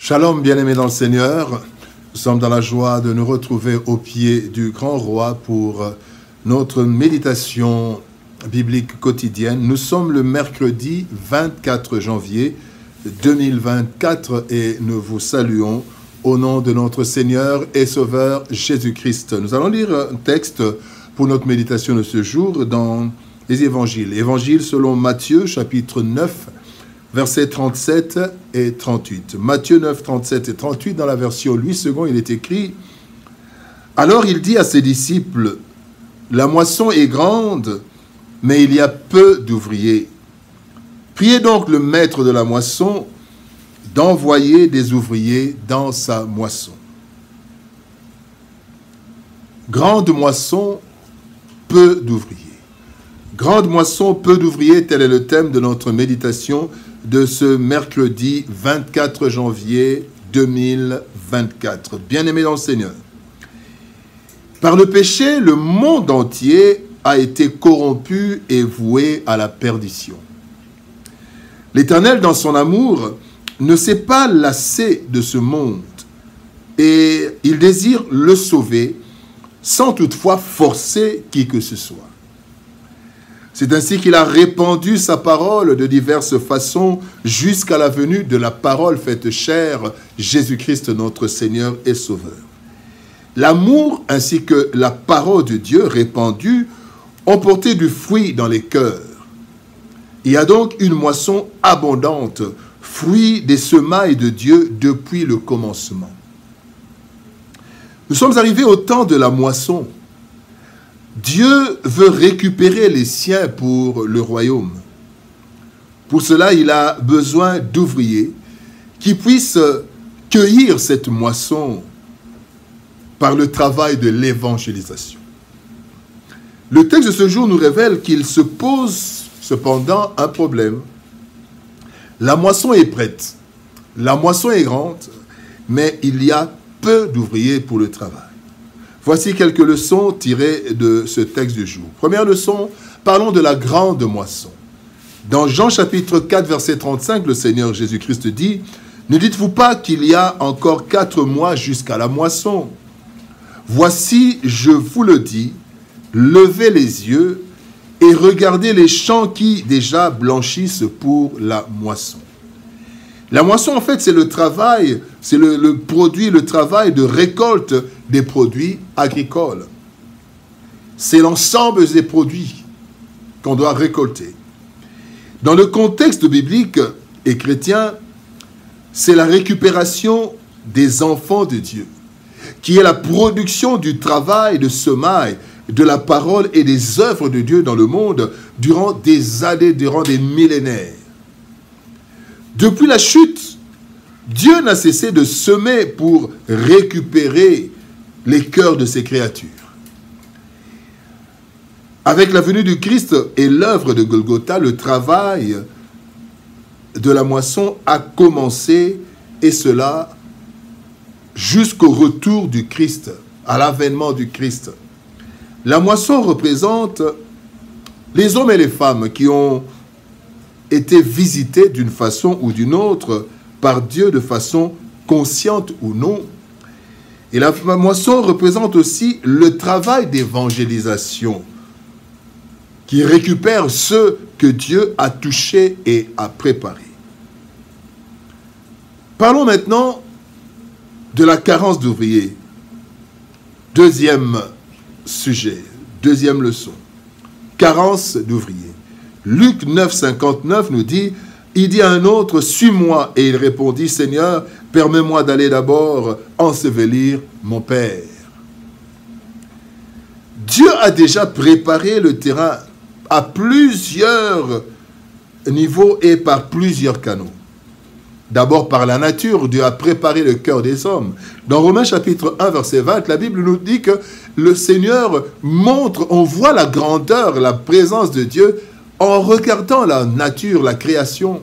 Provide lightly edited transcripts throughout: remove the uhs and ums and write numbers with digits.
Shalom, bien-aimés dans le Seigneur. Nous sommes dans la joie de nous retrouver au pied du Grand Roi pour notre méditation biblique quotidienne. Nous sommes le mercredi 24 janvier 2024 et nous vous saluons au nom de notre Seigneur et Sauveur Jésus-Christ. Nous allons lire un texte pour notre méditation de ce jour dans les évangiles. Évangile selon Matthieu, chapitre 9, versets 37 et 38. Matthieu 9, 37 et 38, dans la version Louis II, il est écrit « Alors il dit à ses disciples, la moisson est grande, mais il y a peu d'ouvriers. Priez donc le maître de la moisson d'envoyer des ouvriers dans sa moisson. » Grande moisson, peu d'ouvriers. Grande moisson, peu d'ouvriers, tel est le thème de notre méditation de ce mercredi 24 janvier 2024. Bien-aimés dans le Seigneur, par le péché, le monde entier a été corrompu et voué à la perdition. L'Éternel, dans son amour, ne s'est pas lassé de ce monde et il désire le sauver sans toutefois forcer qui que ce soit. C'est ainsi qu'il a répandu sa parole de diverses façons jusqu'à la venue de la parole faite chair, Jésus-Christ notre Seigneur et Sauveur. L'amour ainsi que la parole de Dieu répandue ont porté du fruit dans les cœurs. Il y a donc une moisson abondante, fruit des semailles de Dieu depuis le commencement. Nous sommes arrivés au temps de la moisson. Dieu veut récupérer les siens pour le royaume. Pour cela, il a besoin d'ouvriers qui puissent cueillir cette moisson par le travail de l'évangélisation. Le texte de ce jour nous révèle qu'il se pose cependant un problème. La moisson est prête, la moisson est grande, mais il y a peu d'ouvriers pour le travail. Voici quelques leçons tirées de ce texte du jour. Première leçon, parlons de la grande moisson. Dans Jean chapitre 4, verset 35, le Seigneur Jésus-Christ dit « Ne dites-vous pas qu'il y a encore 4 mois jusqu'à la moisson? Voici, je vous le dis, levez les yeux et regardez les champs qui déjà blanchissent pour la moisson. » La moisson, en fait, c'est le travail, c'est le produit, le travail de récolte des produits agricoles. C'est l'ensemble des produits qu'on doit récolter. Dans le contexte biblique et chrétien, c'est la récupération des enfants de Dieu, qui est la production du travail de semaille, de la parole et des œuvres de Dieu dans le monde durant des années, durant des millénaires. Depuis la chute, Dieu n'a cessé de semer pour récupérer les cœurs de ses créatures. Avec la venue du Christ et l'œuvre de Golgotha, le travail de la moisson a commencé, et cela jusqu'au retour du Christ, à l'avènement du Christ. La moisson représente les hommes et les femmes qui ont été visités d'une façon ou d'une autre par Dieu de façon consciente ou non. Et la moisson représente aussi le travail d'évangélisation qui récupère ceux que Dieu a touchés et a préparés. Parlons maintenant de la carence d'ouvriers. Deuxième sujet, deuxième leçon. Carence d'ouvriers. Luc 9, 59 nous dit, il dit à un autre, « Suis-moi » et il répondit, « Seigneur, permets-moi d'aller d'abord ensevelir mon père. » Dieu a déjà préparé le terrain à plusieurs niveaux et par plusieurs canaux. D'abord par la nature, Dieu a préparé le cœur des hommes. Dans Romains chapitre 1, verset 20, la Bible nous dit que le Seigneur montre, on voit la grandeur, la présence de Dieu en regardant la nature, la création.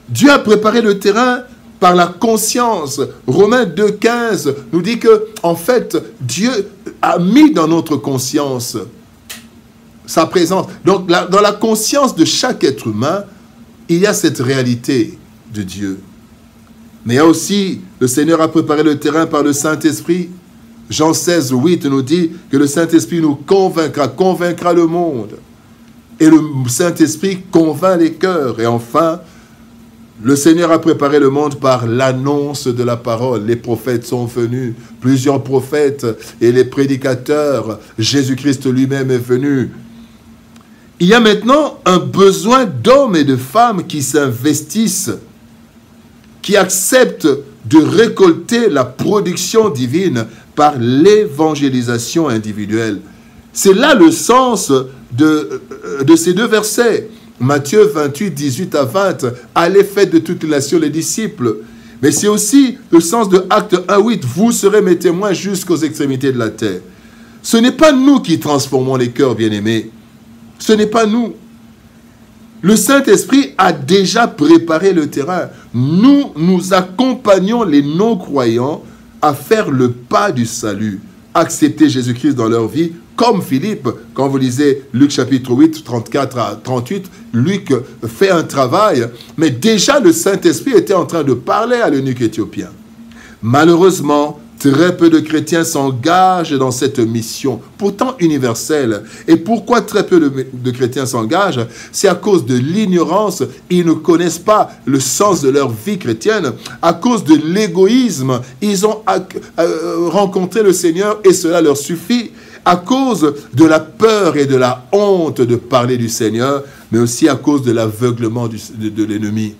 Dieu a préparé le terrain par la conscience. Romains 2, 15 nous dit que, en fait, Dieu a mis dans notre conscience sa présence. Donc, dans la conscience de chaque être humain, il y a cette réalité de Dieu. Mais il y a aussi, le Seigneur a préparé le terrain par le Saint-Esprit. Jean 16, 8 nous dit que le Saint-Esprit nous convaincra le monde. Et le Saint-Esprit convainc les cœurs. Et enfin, le Seigneur a préparé le monde par l'annonce de la parole. Les prophètes sont venus, plusieurs prophètes et les prédicateurs. Jésus-Christ lui-même est venu. Il y a maintenant un besoin d'hommes et de femmes qui s'investissent, qui acceptent de récolter la production divine par l'évangélisation individuelle. C'est là le sens de ces deux versets. Matthieu 28, 18 à 20, « Allez, faites de toutes les nations les disciples ». Mais c'est aussi le sens de Acte 1, 8, « Vous serez mes témoins jusqu'aux extrémités de la terre ». Ce n'est pas nous qui transformons les cœurs, bien-aimés. Ce n'est pas nous. Le Saint-Esprit a déjà préparé le terrain. Nous accompagnons les non-croyants à faire le pas du salut, accepter Jésus-Christ dans leur vie, comme Philippe, quand vous lisez Luc chapitre 8, 34 à 38, Luc fait un travail, mais déjà le Saint-Esprit était en train de parler à l'eunuque éthiopien. Malheureusement, très peu de chrétiens s'engagent dans cette mission, pourtant universelle. Et pourquoi très peu de chrétiens s'engagent? C'est à cause de l'ignorance. Ils ne connaissent pas le sens de leur vie chrétienne. À cause de l'égoïsme, ils ont rencontré le Seigneur et cela leur suffit. À cause de la peur et de la honte de parler du Seigneur, mais aussi à cause de l'aveuglement de l'ennemi.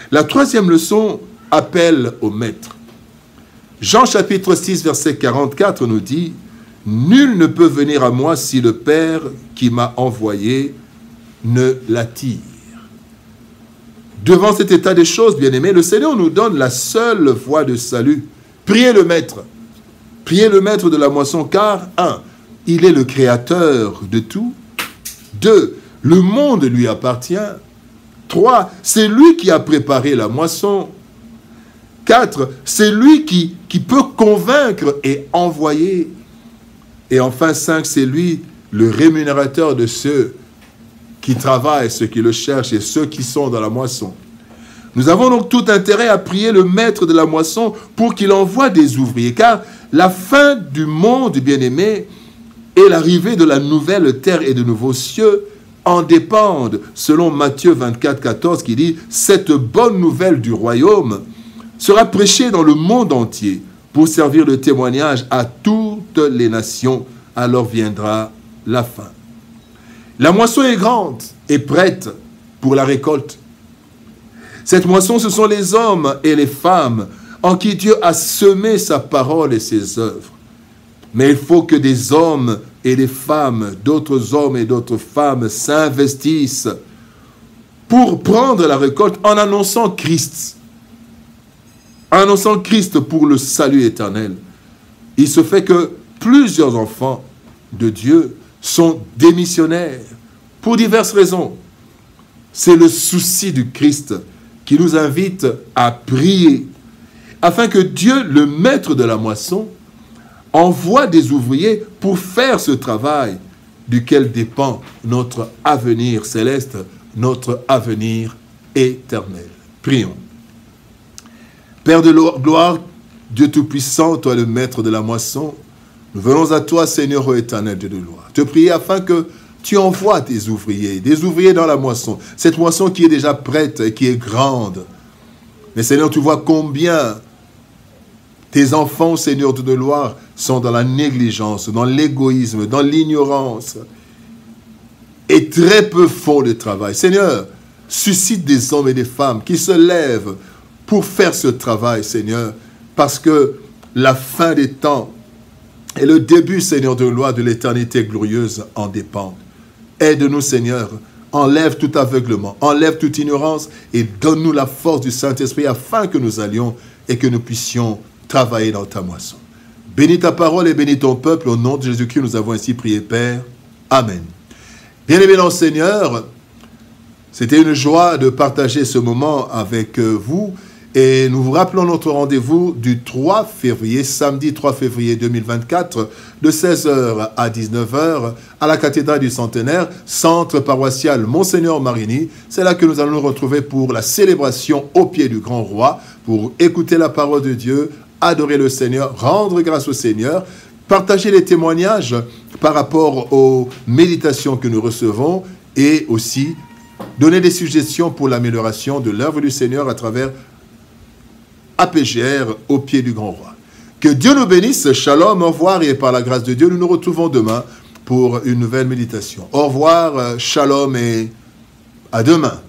La troisième leçon appelle au maître. Jean chapitre 6, verset 44 nous dit « Nul ne peut venir à moi si le Père qui m'a envoyé ne l'attire. » Devant cet état des choses, bien-aimés, le Seigneur nous donne la seule voie de salut. Priez le Maître. Priez le Maître de la moisson, car, 1, il est le créateur de tout. 2, le monde lui appartient. 3, c'est lui qui a préparé la moisson. 4, c'est lui qui peut convaincre et envoyer. Et enfin, 5, c'est lui le rémunérateur de ceux qui travaillent, ceux qui le cherchent et ceux qui sont dans la moisson. Nous avons donc tout intérêt à prier le maître de la moisson pour qu'il envoie des ouvriers, car la fin du monde, bien-aimé, et l'arrivée de la nouvelle terre et de nouveaux cieux en dépendent, selon Matthieu 24, 14, qui dit « Cette bonne nouvelle du royaume sera prêchée dans le monde entier pour servir de témoignage à toutes les nations. Alors viendra la fin. » La moisson est grande et prête pour la récolte. Cette moisson, ce sont les hommes et les femmes en qui Dieu a semé sa parole et ses œuvres. Mais il faut que des hommes et des femmes, d'autres hommes et d'autres femmes s'investissent pour prendre la récolte en annonçant Christ. Annonçant Christ pour le salut éternel. Il se fait que plusieurs enfants de Dieu sont démissionnaires pour diverses raisons. C'est le souci du Christ qui nous invite à prier afin que Dieu, le maître de la moisson, envoie des ouvriers pour faire ce travail duquel dépend notre avenir céleste, notre avenir éternel. Prions. Père de gloire, Dieu Tout-Puissant, toi le maître de la moisson, nous venons à toi, Seigneur éternel, Dieu de gloire, te prier afin que tu envoies des ouvriers dans la moisson, cette moisson qui est déjà prête et qui est grande. Mais Seigneur, tu vois combien tes enfants, Seigneur de gloire, sont dans la négligence, dans l'égoïsme, dans l'ignorance, et très peu font le travail. Seigneur, suscite des hommes et des femmes qui se lèvent pour faire ce travail, Seigneur, parce que la fin des temps et le début, Seigneur de gloire, de l'éternité glorieuse en dépendent. Aide-nous, Seigneur, enlève tout aveuglement, enlève toute ignorance et donne-nous la force du Saint-Esprit afin que nous allions et que nous puissions travailler dans ta moisson. Bénis ta parole et bénis ton peuple. Au nom de Jésus-Christ, nous avons ainsi prié, Père. Amen. Bien-aimés dans le Seigneur, c'était une joie de partager ce moment avec vous. Et nous vous rappelons notre rendez-vous du 3 février, samedi 3 février 2024, de 16h à 19h, à la cathédrale du Centenaire, centre paroissial Monseigneur Marini. C'est là que nous allons nous retrouver pour la célébration au pied du Grand Roi, pour écouter la parole de Dieu, adorer le Seigneur, rendre grâce au Seigneur, partager les témoignages par rapport aux méditations que nous recevons et aussi donner des suggestions pour l'amélioration de l'œuvre du Seigneur à travers APGR au pied du Grand Roi. Que Dieu nous bénisse, shalom, au revoir, et par la grâce de Dieu, nous nous retrouvons demain pour une nouvelle méditation. Au revoir, shalom et à demain.